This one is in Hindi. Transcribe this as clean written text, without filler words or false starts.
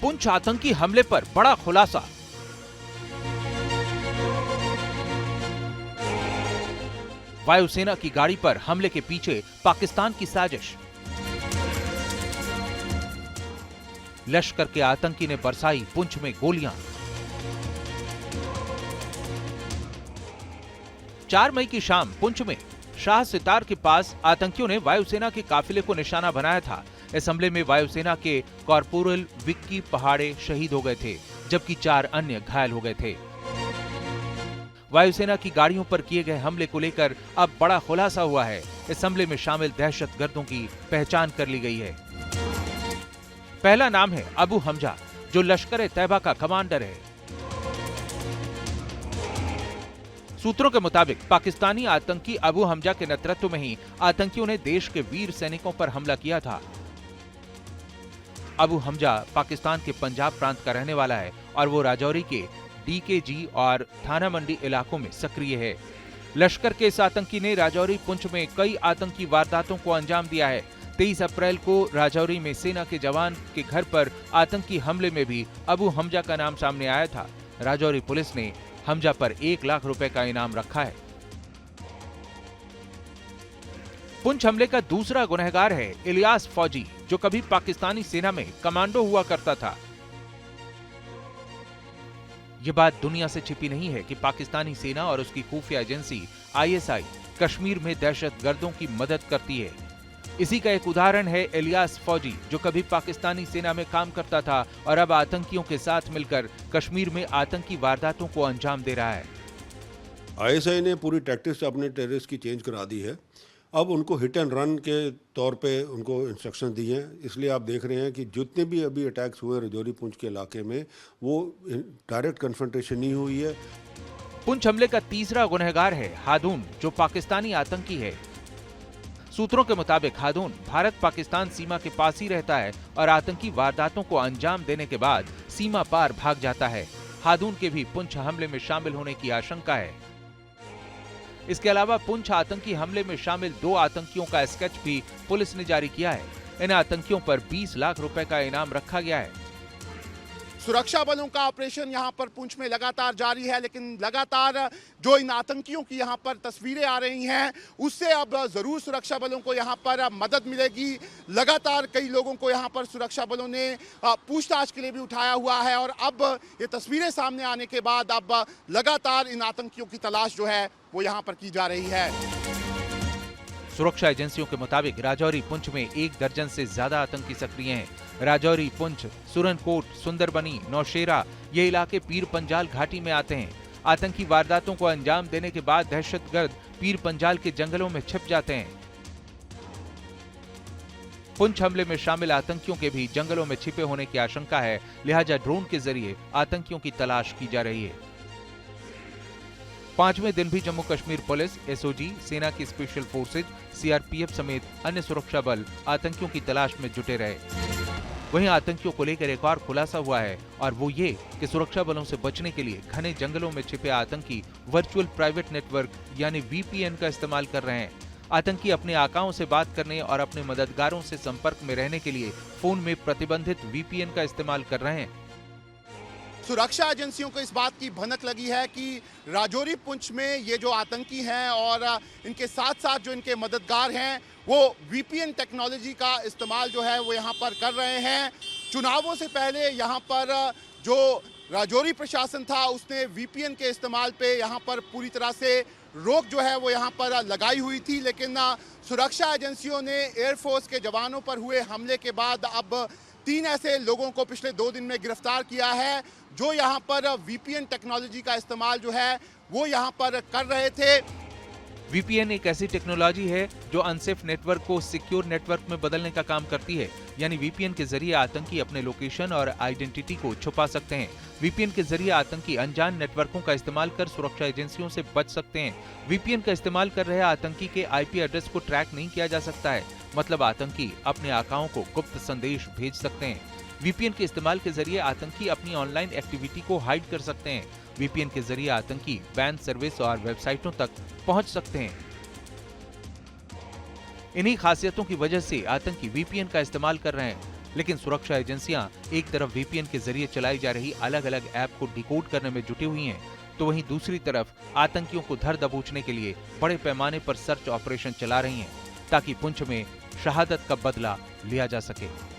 पुंछ आतंकी हमले पर बड़ा खुलासा। वायुसेना की गाड़ी पर हमले के पीछे पाकिस्तान की साजिश। लश्कर के आतंकी ने बरसाई पुंछ में गोलियां। 4 मई की शाम पुंछ में शाह सितार के पास आतंकियों ने वायुसेना के काफिले को निशाना बनाया था। इस हमले में वायुसेना के कॉर्पोरल विक्की पहाड़े शहीद हो गए थे, जबकि 4 अन्य घायल हो गए थे। वायुसेना की गाड़ियों पर किए गए हमले को लेकर अब बड़ा खुलासा हुआ है। इस हमले में शामिल दहशतगर्दों की पहचान कर ली गई है। पहला नाम है अबू हमजा, जो लश्कर-ए-तैयबा का कमांडर है। सूत्रों के मुताबिक पाकिस्तानी आतंकी अबू हमजा के नेतृत्व में ही आतंकियों ने देश के वीर सैनिकों पर हमला किया था। अबू हमजा पाकिस्तान के पंजाब प्रांत का रहने वाला है और वो राजौरी के डीकेजी और थाना मंडी इलाकों में सक्रिय है। लश्कर के इस आतंकी ने राजौरी पुंछ में कई आतंकी वारदातों को अंजाम दिया है। 23 अप्रैल को राजौरी में सेना के जवान के घर पर आतंकी हमले में भी अबू हमजा का नाम सामने आया था। राजौरी पुलिस ने हमजा पर 1 लाख रुपए का इनाम रखा है। पुंछ हमले का दूसरा गुनहगार है इलियास फौजी, जो कभी पाकिस्तानी सेना में कमांडो हुआ करता था। यह बात दुनिया से छिपी नहीं है कि पाकिस्तानी सेना और उसकी खुफिया एजेंसी ISI कश्मीर में दहशतगर्दों की मदद करती है। इसी का एक उदाहरण है इलियास फौजी, जो कभी पाकिस्तानी सेना में काम करता था और अब आतंकियों के साथ मिलकर कश्मीर में आतंकी वारदातों को अंजाम दे रहा है। ISI ने पूरी टैक्टिक्स अपने टेररिस्ट की चेंज करा दी है। अब उनको हिट एंड रन के तौर पे उनको इंस्ट्रक्शन दी हैं। इसलिए आप देख रहे हैं कि जितने भी अभी अटैक्स हुए राजौरी पुंछ के इलाके में, वो डायरेक्ट कन्फ्रंटेशन नहीं हुई है। पुंछ हमले का तीसरा गुनहगार है हादून, जो पाकिस्तानी आतंकी है। सूत्रों के मुताबिक हादून भारत पाकिस्तान सीमा के पास ही रहता है और आतंकी वारदातों को अंजाम देने के बाद सीमा पार भाग जाता है। हादून के भी पुंछ हमले में शामिल होने की आशंका है। इसके अलावा पुंछ आतंकी हमले में शामिल 2 आतंकियों का स्केच भी पुलिस ने जारी किया है। इन आतंकियों पर 20 लाख रुपए का इनाम रखा गया है। सुरक्षा बलों का ऑपरेशन यहां पर पुंछ में लगातार जारी है, लेकिन लगातार जो इन आतंकियों की यहां पर तस्वीरें आ रही हैं, उससे अब जरूर सुरक्षा बलों को यहां पर मदद मिलेगी। लगातार कई लोगों को यहां पर सुरक्षा बलों ने पूछताछ के लिए भी उठाया हुआ है और अब ये तस्वीरें सामने आने के बाद अब लगातार इन आतंकियों की तलाश जो है वो यहां पर की जा रही है। सुरक्षा एजेंसियों के मुताबिक राजौरी पुंछ में 1 दर्जन से ज्यादा आतंकी सक्रिय हैं। राजौरी, पुंछ, सुरनकोट, सुंदरबनी, नौशेरा ये इलाके पीर पंजाल घाटी में आते हैं। आतंकी वारदातों को अंजाम देने के बाद दहशतगर्द पीर पंजाल के जंगलों में छिप जाते हैं। पुंछ हमले में शामिल आतंकियों के भी जंगलों में छिपे होने की आशंका है, लिहाजा ड्रोन के जरिए आतंकियों की तलाश की जा रही है। 5वें दिन भी जम्मू कश्मीर पुलिस, SOG, सेना की स्पेशल फोर्सेज, CRPF समेत अन्य सुरक्षा बल आतंकियों की तलाश में जुटे रहे। वहीं आतंकियों को लेकर एक और खुलासा हुआ है और वो ये कि सुरक्षा बलों से बचने के लिए घने जंगलों में छिपे आतंकी वर्चुअल प्राइवेट नेटवर्क यानी VPN का इस्तेमाल कर रहे हैं। आतंकी अपने आकाओं से बात करने और अपने मददगारों से संपर्क में रहने के लिए फोन में प्रतिबंधित VPN का इस्तेमाल कर रहे हैं। सुरक्षा एजेंसियों को इस बात की भनक लगी है कि राजौरी पुंछ में ये जो आतंकी हैं और इनके साथ साथ जो इनके मददगार हैं, वो VPN टेक्नोलॉजी का इस्तेमाल जो है वो यहाँ पर कर रहे हैं। चुनावों से पहले यहाँ पर जो राजौरी प्रशासन था, उसने VPN के इस्तेमाल पे यहाँ पर पूरी तरह से रोक जो है वो यहाँ पर लगाई हुई थी, लेकिन सुरक्षा एजेंसियों ने एयरफोर्स के जवानों पर हुए हमले के बाद अब 3 ऐसे लोगों को पिछले 2 दिन में गिरफ्तार किया है, जो यहाँ पर VPN टेक्नोलॉजी का इस्तेमाल जो है वो यहाँ पर कर रहे थे। VPN एक ऐसी टेक्नोलॉजी है जो अनसेफ नेटवर्क को सिक्योर नेटवर्क में बदलने का काम करती है। यानी VPN के जरिए आतंकी अपने लोकेशन और आइडेंटिटी को छुपा सकते हैं। VPN के जरिए आतंकी अनजान नेटवर्कों का इस्तेमाल कर सुरक्षा एजेंसियों से बच सकते हैं। VPN का इस्तेमाल कर रहे आतंकी के IP एड्रेस को ट्रैक नहीं किया जा सकता है, मतलब आतंकी अपने आकाओं को गुप्त संदेश भेज सकते हैं। VPN के इस्तेमाल के जरिए आतंकी अपनी ऑनलाइन एक्टिविटी को हाइड कर सकते हैं। VPN के जरिए आतंकी बैन सर्विस और वेबसाइटों तक पहुंच सकते हैं। इन्हीं खासियतों की वजह से आतंकी VPN का इस्तेमाल कर रहे हैं। लेकिन सुरक्षा एजेंसियां एक तरफ वीपीएन के जरिए चलाई जा रही अलग अलग ऐप को डिकोड करने में जुटी हुई हैं, तो वहीं दूसरी तरफ आतंकियों को धर दबोचने के लिए बड़े पैमाने पर सर्च ऑपरेशन चला रही हैं, ताकि पुंछ में शहादत का बदला लिया जा सके।